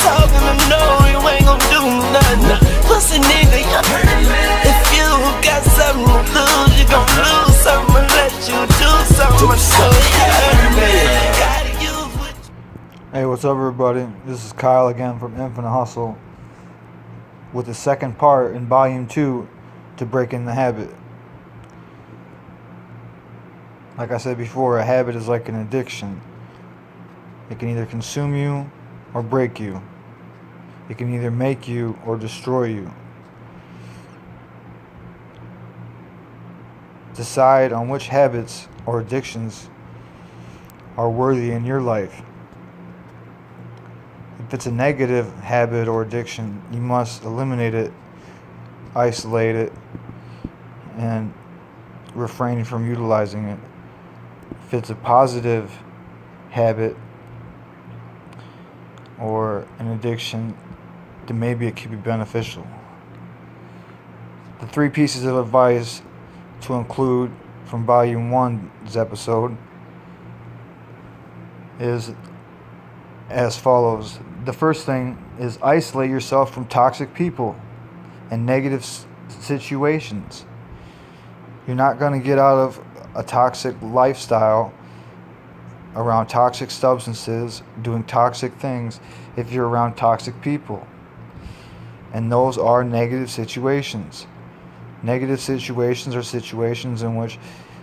talking, I know you ain't gon' do nothing. Pussy nigga, you heard me. If you got something to lose, you gon' lose something unless you do something. So you heard me. Gotta use what you. Hey, what's up, everybody? This is Kyle again from Infinite Hustle with the second part in Volume 2 to Breaking the Habit. Like I said before, a habit is like an addiction. It can either consume you or break you. It can either make you or destroy you. Decide on which habits or addictions are worthy in your life. If it's a negative habit or addiction, you must eliminate it, isolate it, and refrain from utilizing it. If it's a positive habit or an addiction, then maybe it could be beneficial. The 3 pieces of advice to include from Volume 1's episode is as follows. The first thing is isolate yourself from toxic people and negative situations. You're not going to get out of a toxic lifestyle around toxic substances, doing toxic things, if you're around toxic people. And those are negative situations. Negative situations are situations in which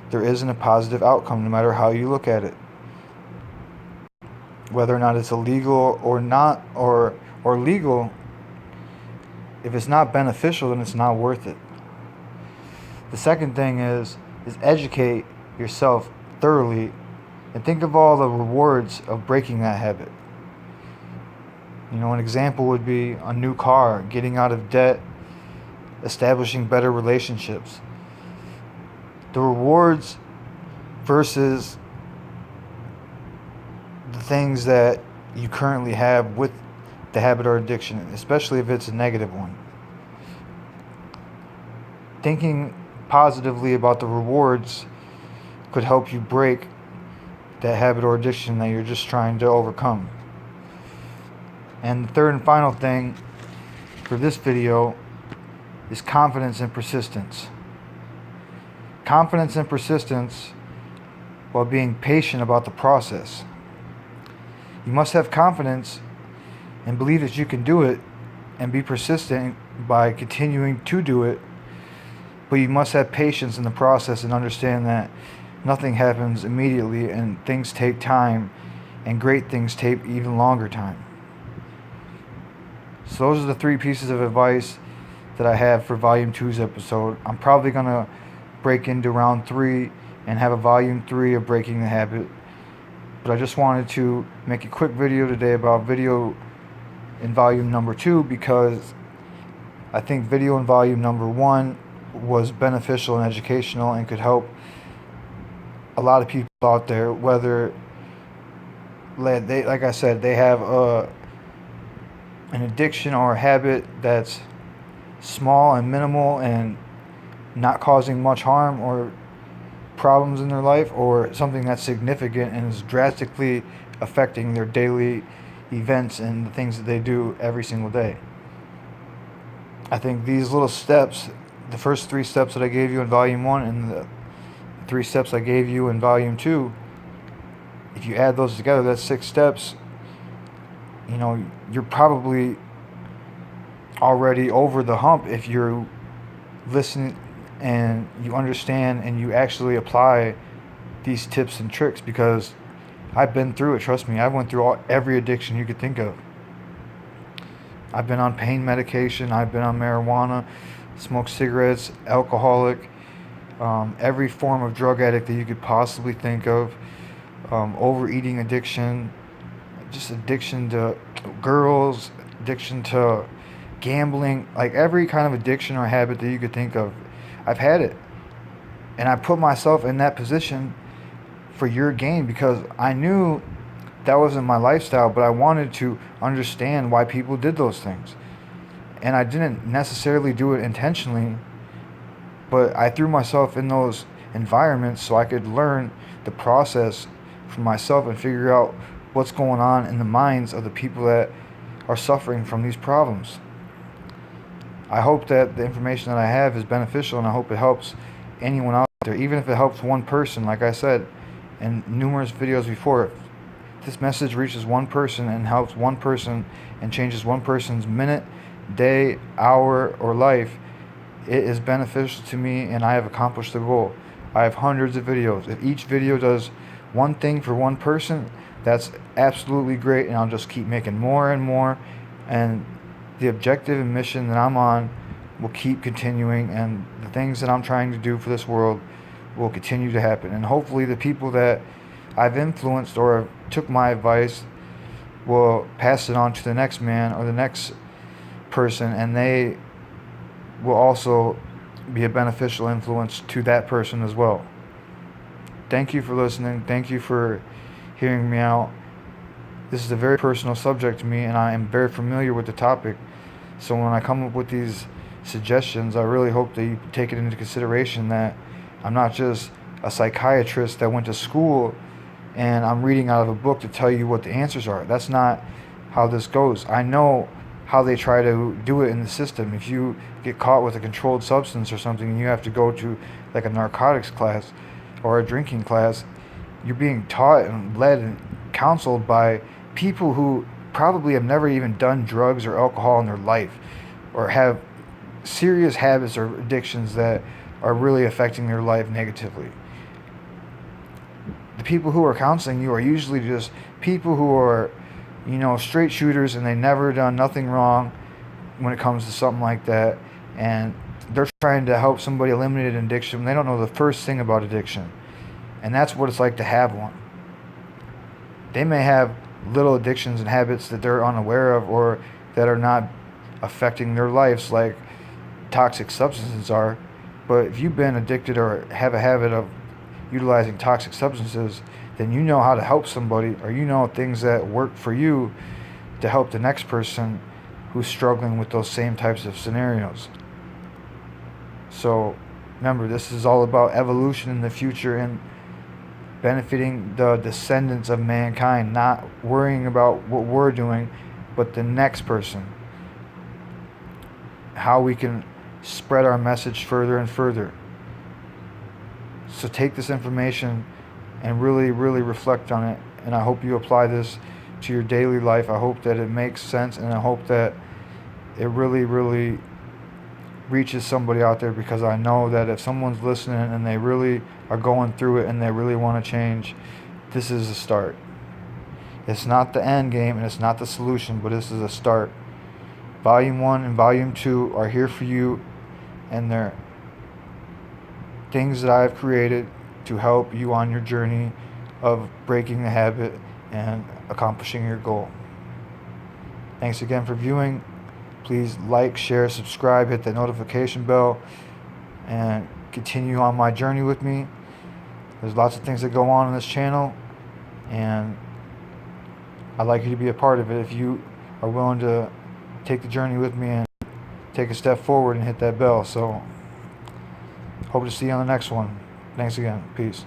there isn't a positive outcome, no matter how you look at it. Whether or not it's illegal or not, or legal, if it's not beneficial, then it's not worth it. The second thing is educate yourself thoroughly and think of all the rewards of breaking that habit. You know, an example would be a new car, getting out of debt, establishing better relationships. The rewards versus the things that you currently have with the habit or addiction, especially if it's a negative one. Thinking positively about the rewards could help you break that habit or addiction that you're just trying to overcome. And the third and final thing for this video is confidence and persistence. Confidence and persistence while being patient about the process. You must have confidence and believe that you can do it and be persistent by continuing to do it. But you must have patience in the process and understand that nothing happens immediately and things take time, and great things take even longer time. So those are the 3 pieces of advice that I have for Volume 2's episode. I'm probably going to break into Round 3 and have a Volume 3 of Breaking the Habit. But I just wanted to make a quick video today about video in Volume number 2 because I think video in Volume number 1 was beneficial and educational and could help a lot of people out there, whether they, like I said, they have an addiction or a habit that's small and minimal and not causing much harm or problems in their life, or something that's significant and is drastically affecting their daily events and the things that they do every single day. I think these little steps, the first 3 steps that I gave you in Volume 1 and the 3 steps I gave you in Volume 2, if you add those together, that's 6 steps. You know, you're probably already over the hump if you're listening and you understand and you actually apply these tips and tricks, because I've been through it. Trust me, I went through every addiction you could think of. I've been on pain medication, I've been on marijuana, smoked cigarettes, alcoholic, every form of drug addict that you could possibly think of, overeating addiction, just addiction to girls, addiction to gambling, like every kind of addiction or habit that you could think of. I've had it. And I put myself in that position for your gain because I knew that wasn't my lifestyle, but I wanted to understand why people did those things. And I didn't necessarily do it intentionally, but I threw myself in those environments so I could learn the process for myself and figure out what's going on in the minds of the people that are suffering from these problems. I hope that the information that I have is beneficial, and I hope it helps anyone out there, even if it helps one person. Like I said in numerous videos before, if this message reaches one person and helps one person and changes one person's minute, day, hour, or life, it is beneficial to me, and I have accomplished the goal. I have hundreds of videos. If each video does one thing for one person, that's absolutely great, and I'll just keep making more and more, and the objective and mission that I'm on will keep continuing, and the things that I'm trying to do for this world will continue to happen. And hopefully the people that I've influenced or took my advice will pass it on to the next man or the next person, and they will also be a beneficial influence to that person as well. Thank you for listening. Thank you for hearing me out. This is a very personal subject to me, and I am very familiar with the topic. So when I come up with these suggestions, I really hope that you take it into consideration that I'm not just a psychiatrist that went to school and I'm reading out of a book to tell you what the answers are. That's not how this goes. I know how they try to do it in the system. If you get caught with a controlled substance or something and you have to go to like a narcotics class or a drinking class, you're being taught and led and counseled by people who probably have never even done drugs or alcohol in their life, or have serious habits or addictions that are really affecting their life negatively. The people who are counseling you are usually just people who are, straight shooters, and they never done nothing wrong when it comes to something like that, and they're trying to help somebody eliminate an addiction. They don't know the first thing about addiction, and that's what it's like to have one. They may have little addictions and habits that they're unaware of or that are not affecting their lives like toxic substances are, but if you've been addicted or have a habit of utilizing toxic substances, then you know how to help somebody, or you know things that work for you to help the next person who's struggling with those same types of scenarios. So remember, this is all about evolution in the future and benefiting the descendants of mankind, not worrying about what we're doing, but the next person. How we can spread our message further and further. So take this information and really, really reflect on it, and I hope you apply this to your daily life. I hope that it makes sense, and I hope that it really, really reaches somebody out there, because I know that if someone's listening and they really are going through it and they really want to change, this is a start. It's not the end game and it's not the solution, but this is a start. Volume 1 and Volume 2 are here for you, and they're things that I've created to help you on your journey of breaking the habit and accomplishing your goal. Thanks again for viewing. Please like, share, subscribe, hit the notification bell, and continue on my journey with me. There's lots of things that go on this channel, and I'd like you to be a part of it if you are willing to take the journey with me and take a step forward and hit that bell. So hope to see you on the next one. Thanks again. Peace.